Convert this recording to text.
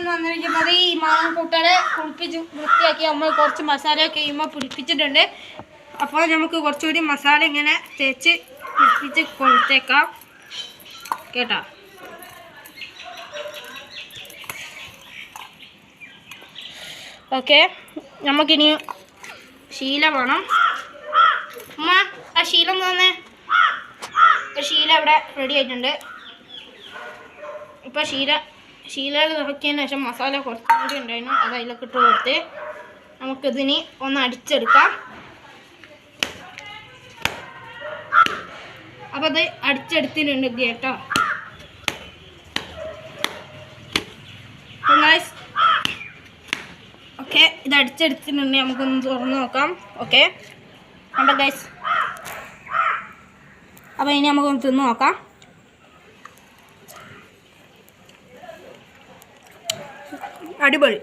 എന്ന് പറഞ്ഞു കഴിഞ്ഞാൽ ഈ മാങ്ങക്കൂട്ടനെ കുളിപ്പിച്ച് വൃത്തിയാക്കി നമ്മൾ കുറച്ച് മസാലയൊക്കെ കഴിയുമ്പോൾ പിടിപ്പിച്ചിട്ടുണ്ട്. അപ്പോൾ നമുക്ക് കുറച്ചുകൂടി മസാല ഇങ്ങനെ തേച്ച് പിടിപ്പിച്ച് കൊടുത്തേക്കാം കേട്ടോ. ഓക്കെ, നമുക്കിനി ശീല വേണം. അമ്മ ആ ശീലം തന്നെ. ഇപ്പോൾ ശീല ഇവിടെ റെഡി ആയിട്ടുണ്ട്. ഇപ്പോൾ ശീല ഇറക്കിയതിന് ശേഷം മസാല കുറച്ചും കൂടി ഉണ്ടായിരുന്നു, അത് അതിലൊക്കെ ഇട്ട് കൊടുത്ത് നമുക്കിതിനി ഒന്ന് അടിച്ചെടുക്കാം. അപ്പോൾ അത് അടിച്ചെടുത്തിട്ടുണ്ട് കേട്ടോ. ഓക്കെ, ഇത് അടിച്ചെടുത്തിട്ടുണ്ട്. നമുക്കൊന്ന് തുറന്ന് നോക്കാം. ഓക്കെ കണ്ടോ ഗൈസ്. അപ്പോൾ ഇനി നമുക്കൊന്ന് തിന്ന് നോക്കാം. അടിപൊളി.